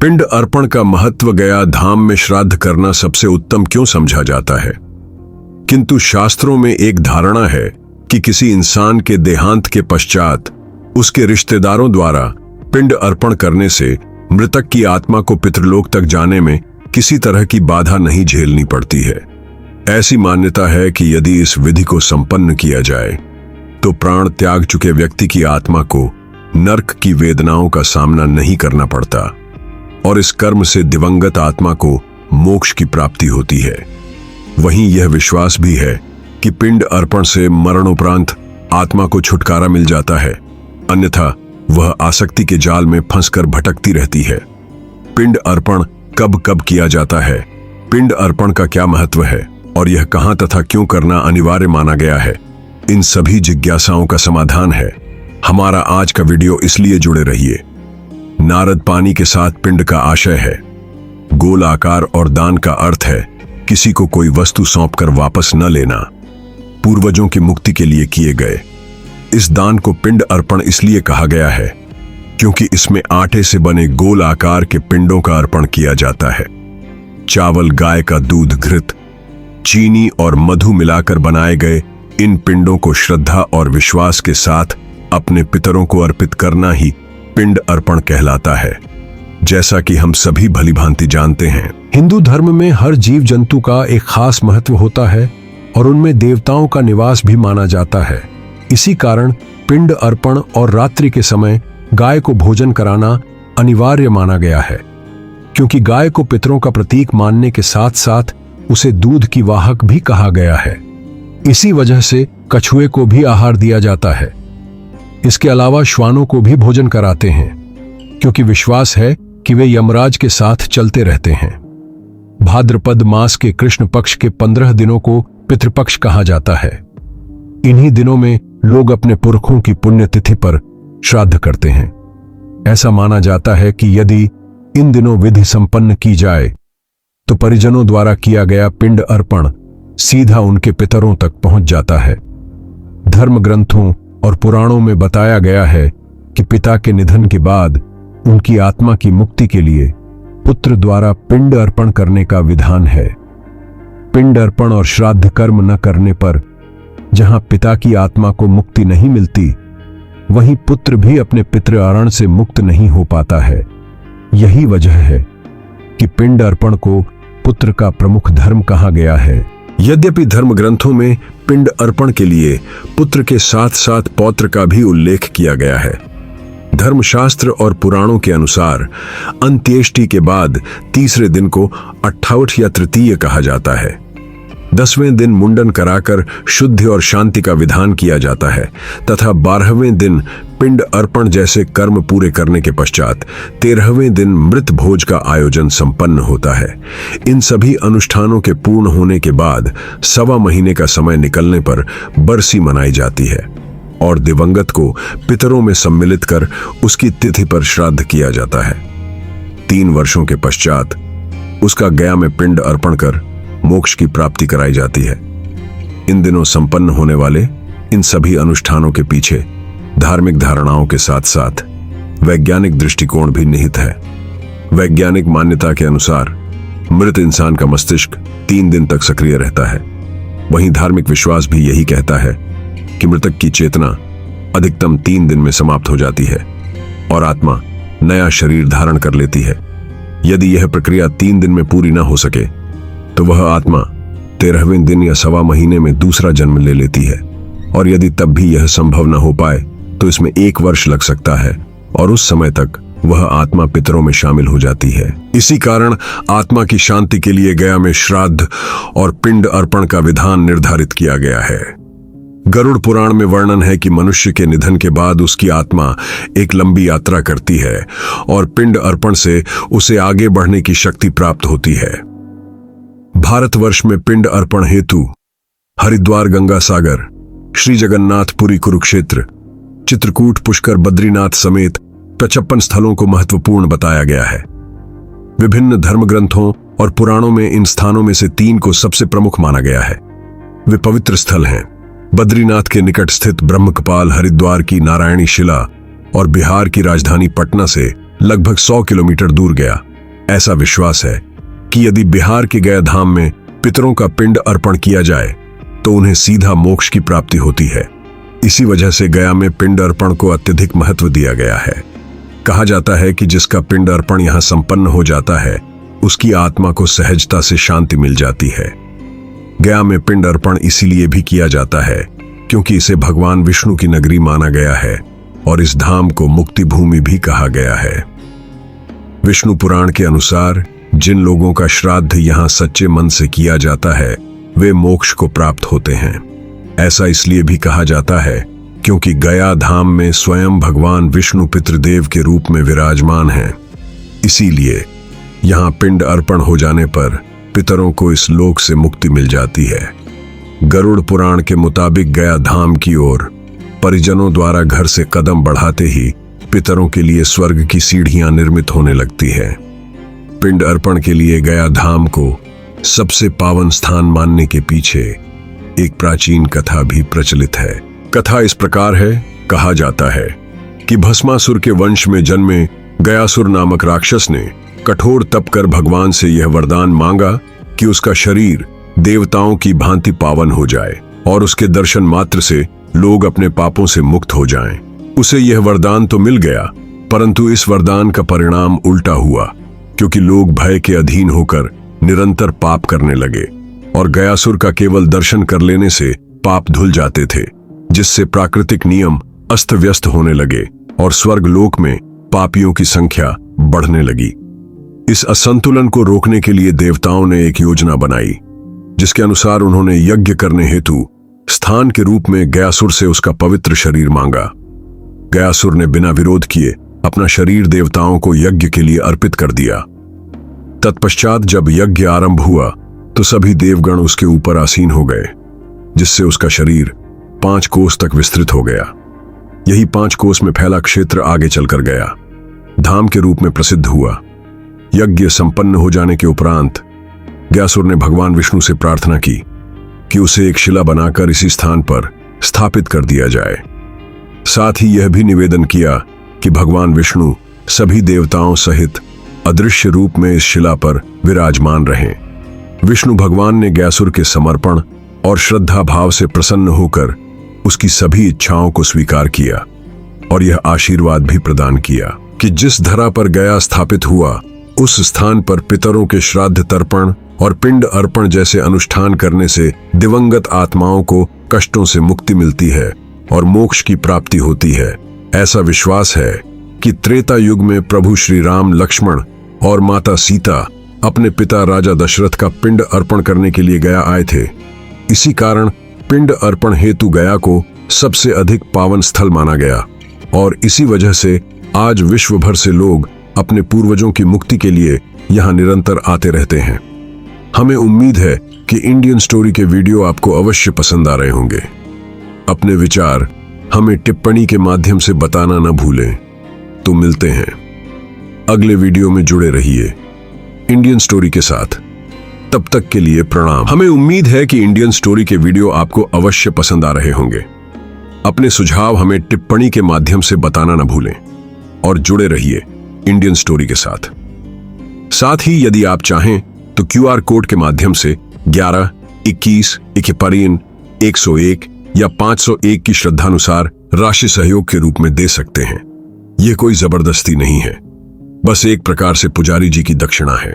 पिंड अर्पण का महत्व गया धाम में श्राद्ध करना सबसे उत्तम क्यों समझा जाता है, किंतु शास्त्रों में एक धारणा है कि किसी इंसान के देहांत के पश्चात उसके रिश्तेदारों द्वारा पिंड अर्पण करने से मृतक की आत्मा को पितृलोक तक जाने में किसी तरह की बाधा नहीं झेलनी पड़ती है। ऐसी मान्यता है कि यदि इस विधि को संपन्न किया जाए तो प्राण त्याग चुके व्यक्ति की आत्मा को नरक की वेदनाओं का सामना नहीं करना पड़ता और इस कर्म से दिवंगत आत्मा को मोक्ष की प्राप्ति होती है। वहीं यह विश्वास भी है कि पिंड अर्पण से मरणोपरांत आत्मा को छुटकारा मिल जाता है, अन्यथा वह आसक्ति के जाल में फंसकर भटकती रहती है। पिंड अर्पण कब कब किया जाता है, पिंड अर्पण का क्या महत्व है और यह कहां तथा क्यों करना अनिवार्य माना गया है, इन सभी जिज्ञासाओं का समाधान है हमारा आज का वीडियो, इसलिए जुड़े रहिए। नारद पानी के साथ पिंड का आशय है। गोल आकार और दान का अर्थ है किसी को कोई वस्तु सौंपकर वापस न लेना, पूर्वजों की मुक्ति के लिए किए गए। इस दान को पिंड अर्पण इसलिए कहा गया है क्योंकि इसमें आटे से बने गोल आकार के पिंडों का अर्पण किया जाता है। चावल, गाय का दूध, घृत, चीनी और मधु मिलाकर बनाए गए इन पिंडों को श्रद्धा और विश्वास के साथ अपने पितरों को अर्पित करना ही पिंड अर्पण कहलाता है। जैसा कि हम सभी भलीभांति जानते हैं, हिंदू धर्म में हर जीव जंतु का एक खास महत्व होता है और उनमें देवताओं का निवास भी माना जाता है। इसी कारण पिंड अर्पण और रात्रि के समय गाय को भोजन कराना अनिवार्य माना गया है, क्योंकि गाय को पितरों का प्रतीक मानने के साथ साथ उसे दूध की वाहक भी कहा गया है। इसी वजह से कछुए को भी आहार दिया जाता है। इसके अलावा श्वानों को भी भोजन कराते हैं, क्योंकि विश्वास है कि वे यमराज के साथ चलते रहते हैं। भाद्रपद मास के कृष्ण पक्ष के 15 दिनों को पितृपक्ष कहा जाता है। इन्हीं दिनों में लोग अपने पुरखों की पुण्यतिथि पर श्राद्ध करते हैं। ऐसा माना जाता है कि यदि इन दिनों विधि संपन्न की जाए तो परिजनों द्वारा किया गया पिंड अर्पण सीधा उनके पितरों तक पहुंच जाता है। धर्म ग्रंथों और पुराणों में बताया गया है कि पिता के निधन के बाद उनकी आत्मा की मुक्ति के लिए पुत्र द्वारा पिंड अर्पण करने का विधान है। पिंड अर्पण और श्राद्ध कर्म न करने पर जहां पिता की आत्मा को मुक्ति नहीं मिलती, वहीं पुत्र भी अपने पितृआरण से मुक्त नहीं हो पाता है। यही वजह है कि पिंड अर्पण को पुत्र का प्रमुख धर्म कहा गया है। यद्यपि धर्म ग्रंथों में पिंड अर्पण के लिए पुत्र के साथ साथ पौत्र का भी उल्लेख किया गया है। धर्मशास्त्र और पुराणों के अनुसार अंत्येष्टि के बाद तीसरे दिन को अट्ठावट या तृतीय कहा जाता है। 10वें दिन मुंडन कराकर शुद्धि और शांति का विधान किया जाता है तथा 12वें दिन पिंड अर्पण जैसे कर्म पूरे करने के पश्चात 13वें दिन मृत भोज का आयोजन संपन्न होता है। इन सभी अनुष्ठानों के पूर्ण होने के बाद 1.25 महीने का समय निकलने पर बरसी मनाई जाती है और दिवंगत को पितरों में सम्मिलित कर उसकी तिथि पर श्राद्ध किया जाता है। 3 वर्षों के पश्चात उसका गया में पिंड अर्पण कर मोक्ष की प्राप्ति कराई जाती है। इन दिनों संपन्न होने वाले इन सभी अनुष्ठानों के पीछे धार्मिक धारणाओं के साथ साथ वैज्ञानिक दृष्टिकोण भी निहित है। वैज्ञानिक मान्यता के अनुसार मृत इंसान का मस्तिष्क 3 दिन तक सक्रिय रहता है। वहीं धार्मिक विश्वास भी यही कहता है कि मृतक की चेतना अधिकतम 3 दिन में समाप्त हो जाती है और आत्मा नया शरीर धारण कर लेती है। यदि यह प्रक्रिया 3 दिन में पूरी न हो सके तो वह आत्मा 13वें दिन या 1.25 महीने में दूसरा जन्म ले लेती है और यदि तब भी यह संभव न हो पाए तो इसमें 1 वर्ष लग सकता है और उस समय तक वह आत्मा पितरों में शामिल हो जाती है। इसी कारण आत्मा की शांति के लिए गया में श्राद्ध और पिंड अर्पण का विधान निर्धारित किया गया है। गरुड़ पुराण में वर्णन है कि मनुष्य के निधन के बाद उसकी आत्मा एक लंबी यात्रा करती है और पिंड अर्पण से उसे आगे बढ़ने की शक्ति प्राप्त होती है। भारतवर्ष में पिंड अर्पण हेतु हरिद्वार, गंगा सागर, श्री जगन्नाथपुरी, कुरुक्षेत्र, चित्रकूट, पुष्कर, बद्रीनाथ समेत 55 स्थलों को महत्वपूर्ण बताया गया है। विभिन्न धर्म ग्रंथों और पुराणों में इन स्थानों में से 3 को सबसे प्रमुख माना गया है। वे पवित्र स्थल हैं: बद्रीनाथ के निकट स्थित ब्रह्मकपाल, हरिद्वार की नारायणी शिला और बिहार की राजधानी पटना से लगभग 100 किलोमीटर दूर गया। ऐसा विश्वास है कि यदि बिहार के गया धाम में पितरों का पिंड अर्पण किया जाए तो उन्हें सीधा मोक्ष की प्राप्ति होती है। इसी वजह से गया में पिंड अर्पण को अत्यधिक महत्व दिया गया है। कहा जाता है कि जिसका पिंड अर्पण यहाँ संपन्न हो जाता है उसकी आत्मा को सहजता से शांति मिल जाती है। गया में पिंड अर्पण इसीलिए भी किया जाता है क्योंकि इसे भगवान विष्णु की नगरी माना गया है और इस धाम को मुक्ति भूमि भी कहा गया है। विष्णु पुराण के अनुसार जिन लोगों का श्राद्ध यहाँ सच्चे मन से किया जाता है वे मोक्ष को प्राप्त होते हैं। ऐसा इसलिए भी कहा जाता है क्योंकि गया धाम में स्वयं भगवान विष्णु पितृदेव के रूप में विराजमान हैं। इसीलिए यहाँ पिंड अर्पण हो जाने पर पितरों को इस लोक से मुक्ति मिल जाती है। गरुड़ पुराण के मुताबिक गया धाम की ओर परिजनों द्वारा घर से कदम बढ़ाते ही पितरों के लिए स्वर्ग की सीढ़ियां निर्मित होने लगती है। पिंड अर्पण के लिए गया धाम को सबसे पावन स्थान मानने के पीछे एक प्राचीन कथा भी प्रचलित है। कथा इस प्रकार है। कहा जाता है कि भस्मासुर के वंश में जन्मे गयासुर नामक राक्षस ने कठोर तप कर भगवान से यह वरदान मांगा कि उसका शरीर देवताओं की भांति पावन हो जाए और उसके दर्शन मात्र से लोग अपने पापों से मुक्त हो जाएं। उसे यह वरदान तो मिल गया, परंतु इस वरदान का परिणाम उल्टा हुआ क्योंकि लोग भय के अधीन होकर निरंतर पाप करने लगे और गयासुर का केवल दर्शन कर लेने से पाप धुल जाते थे, जिससे प्राकृतिक नियम अस्त व्यस्त होने लगे और स्वर्ग लोक में पापियों की संख्या बढ़ने लगी। इस असंतुलन को रोकने के लिए देवताओं ने एक योजना बनाई, जिसके अनुसार उन्होंने यज्ञ करने हेतु स्थान के रूप में गयासुर से उसका पवित्र शरीर मांगा। गयासुर ने बिना विरोध किए अपना शरीर देवताओं को यज्ञ के लिए अर्पित कर दिया। तत्पश्चात जब यज्ञ आरंभ हुआ तो सभी देवगण उसके ऊपर आसीन हो गए, जिससे उसका शरीर 5 कोस तक विस्तृत हो गया। यही 5 कोस में फैला क्षेत्र आगे चलकर गया धाम के रूप में प्रसिद्ध हुआ। यज्ञ संपन्न हो जाने के उपरांत गयासुर ने भगवान विष्णु से प्रार्थना की कि उसे एक शिला बनाकर इसी स्थान पर स्थापित कर दिया जाए। साथ ही यह भी निवेदन किया कि भगवान विष्णु सभी देवताओं सहित अदृश्य रूप में इस शिला पर विराजमान रहें। विष्णु भगवान ने गयासुर के समर्पण और श्रद्धा भाव से प्रसन्न होकर उसकी सभी इच्छाओं को स्वीकार किया और यह आशीर्वाद भी प्रदान किया कि जिस धरा पर गया स्थापित हुआ उस स्थान पर पितरों के श्राद्ध तर्पण और पिंड अर्पण जैसे अनुष्ठान करने से दिवंगत आत्माओं को कष्टों से मुक्ति मिलती है और मोक्ष की प्राप्ति होती है। ऐसा विश्वास है कि त्रेता युग में प्रभु श्री राम, लक्ष्मण और माता सीता अपने पिता राजा दशरथ का पिंड अर्पण करने के लिए गया आए थे। इसी कारण पिंड अर्पण हेतु गया को सबसे अधिक पावन स्थल माना गया और इसी वजह से आज विश्व भर से लोग अपने पूर्वजों की मुक्ति के लिए यहाँ निरंतर आते रहते हैं। हमें उम्मीद है कि इंडियन स्टोरी के वीडियो आपको अवश्य पसंद आ रहे होंगे। अपने विचार हमें टिप्पणी के माध्यम से बताना न भूलें। तो मिलते हैं अगले वीडियो में। जुड़े रहिए इंडियन स्टोरी के साथ। तब तक के लिए प्रणाम। हमें उम्मीद है कि इंडियन स्टोरी के वीडियो आपको अवश्य पसंद आ रहे होंगे। अपने सुझाव हमें टिप्पणी के माध्यम से बताना न भूलें और जुड़े रहिए इंडियन स्टोरी के साथ। साथ ही यदि आप चाहें तो QR कोड के माध्यम से 11, 21, 51, 101 या 501 की श्रद्धानुसार राशि सहयोग के रूप में दे सकते हैं। यह कोई जबरदस्ती नहीं है, बस एक प्रकार से पुजारी जी की दक्षिणा है।